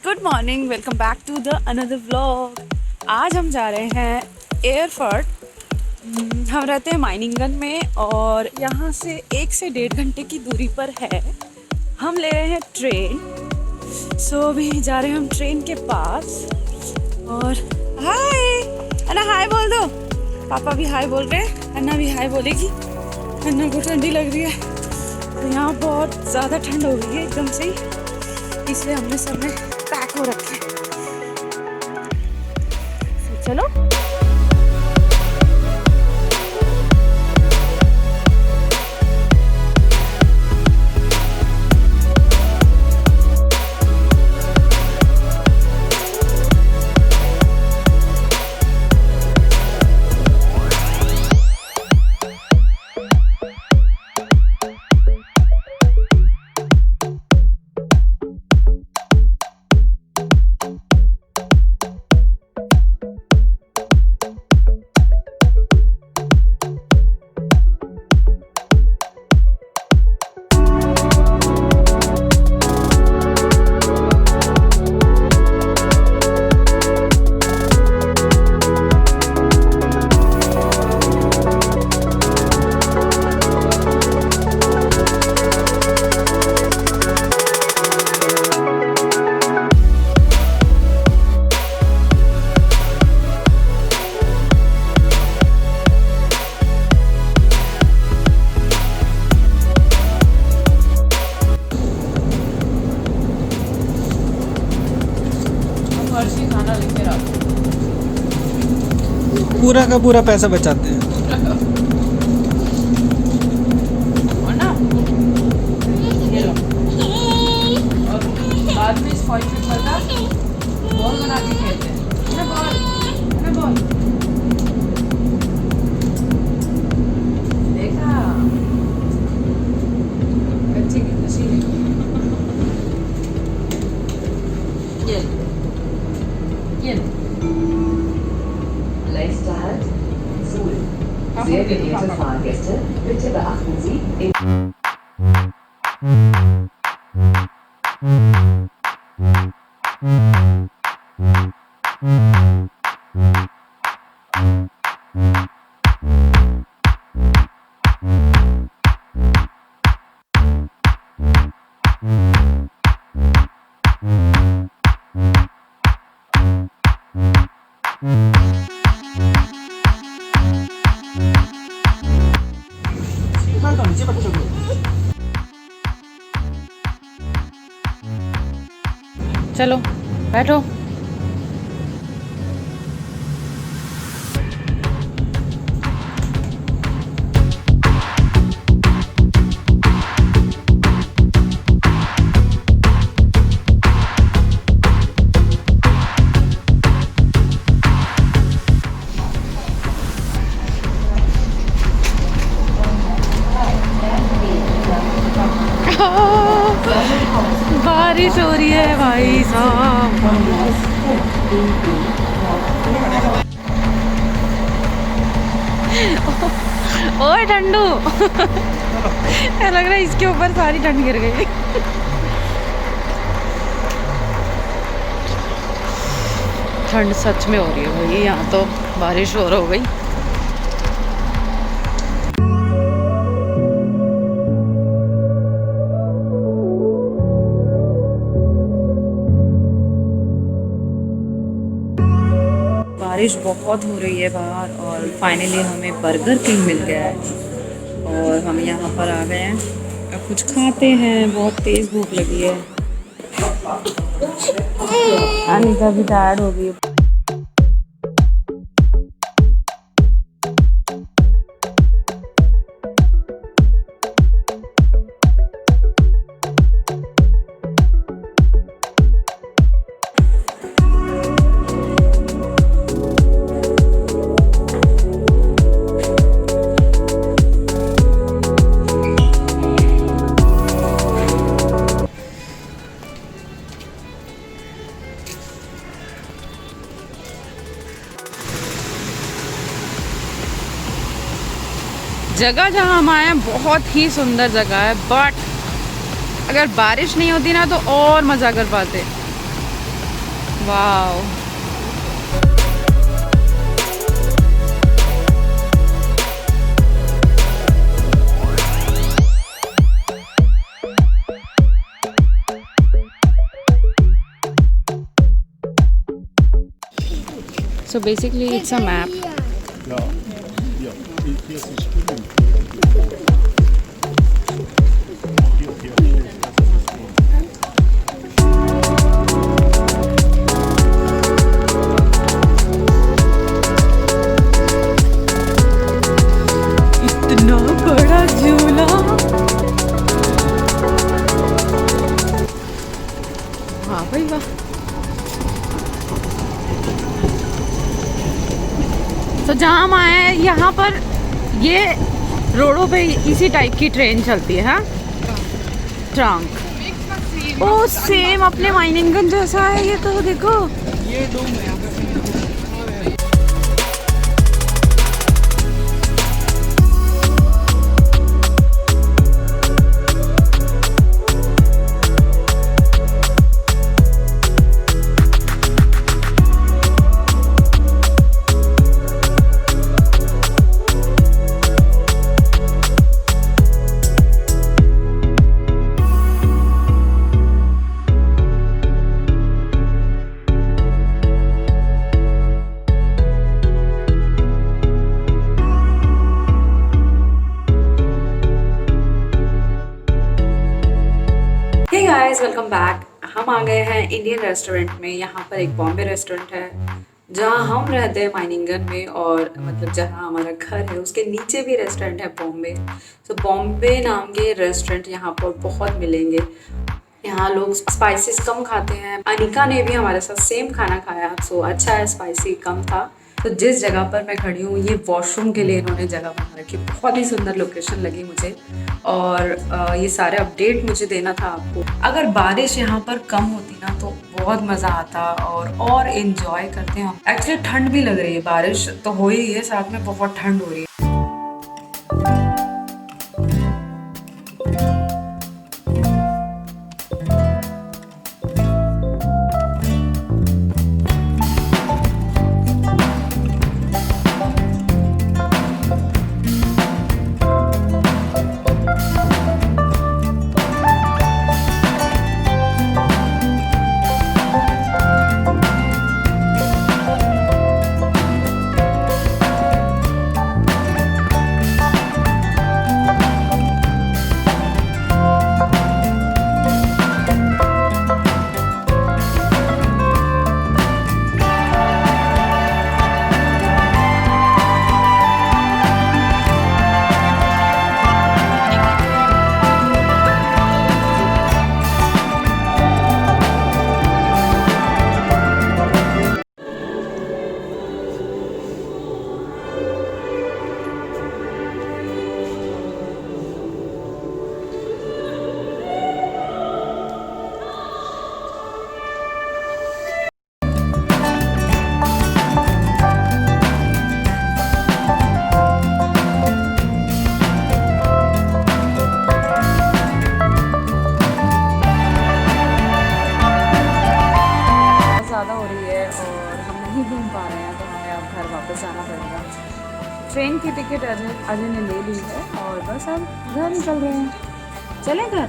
Good morning, welcome back to the another vlog. आज हम जा रहे हैं एयरफर्ट। हम रहते हैं माइनिंगन में और यहाँ से 1 से 1.5 घंटे की दूरी पर है। हम ले रहे हैं ट्रेन। सो अभी जा रहे हैं हम ट्रेन के पास। और हाय अन्ना, हाय बोल दो। पापा भी हाय बोल रहे हैं, अन्ना भी हाय बोलेगी। अन्ना को ठंडी लग रही है, तो यहाँ बहुत ज़्यादा ठंड हो गई है एकदम से ही, इसलिए हमने सब में पैक हो रखे। चलो पूरा का पूरा पैसा बचाते हैं। और ना ये लो, और बाद में इस फॉइल में पता बॉल बना के खेलते हैं ना। बॉल देखा, बच्चे की खुशी है। ये Nächster Halt, Suhl. Sehr geehrte Fahrgäste, bitte beachten Sie, चलो बैठो। बारिश हो रही है भाई साहब। ओए ठंडू लग रहा है इसके ऊपर सारी ठंड गिर गई। ठंड सच में हो रही है भाई, यहाँ तो बारिश और हो गई। बारिश बहुत हो रही है बाहर और फाइनली हमें बर्गर किंग मिल गया है और हम यहाँ पर आ गए हैं। अब कुछ खाते हैं, बहुत तेज़ भूख लगी है। अनिका भी टायर्ड हो गई है। जगह जहाँ हम आए हैं बहुत ही सुंदर जगह है, बट अगर बारिश नहीं होती ना तो और मज़ा कर पाते। Wow. So basically it's a map. Ja, hier. Hier ist die Spülung. Hier steht इतना बड़ा झूला। वाह भाई वाह। तो जहाँ हम आए हैं यहाँ पर ये रोडों पे इसी टाइप की ट्रेन चलती है। हाँ, ट्रंक। ओ सेम अपने माइनिंगन जैसा है ये, तो देखो। ये डोम है। Hey guys, welcome back. हम आ गए हैं इंडियन रेस्टोरेंट में। यहाँ पर एक बॉम्बे रेस्टोरेंट है जहाँ हम रहते हैं माइनिंगन में, और मतलब जहाँ हमारा घर है उसके नीचे भी रेस्टोरेंट है बॉम्बे। तो बॉम्बे नाम के रेस्टोरेंट यहाँ पर बहुत मिलेंगे। यहाँ लोग स्पाइसेस कम खाते हैं। अनिका ने भी हमारे साथ सेम खाना खाया, सो अच्छा है, स्पाइसी कम था। तो जिस जगह पर मैं खड़ी हूँ ये वॉशरूम के लिए इन्होंने जगह बना रखी। बहुत ही सुंदर लोकेशन लगी मुझे, और ये सारे अपडेट मुझे देना था आपको। अगर बारिश यहाँ पर कम होती ना तो बहुत मज़ा आता और इन्जॉय करते हैं। एक्चुअली ठंड भी लग रही है, बारिश तो हो ही है, साथ में बहुत ठंड हो रही है। जाना पड़ेगा। ट्रेन की टिकट अजय ने ले ली है और बस अब घर निकल रहे हैं। चलें घर।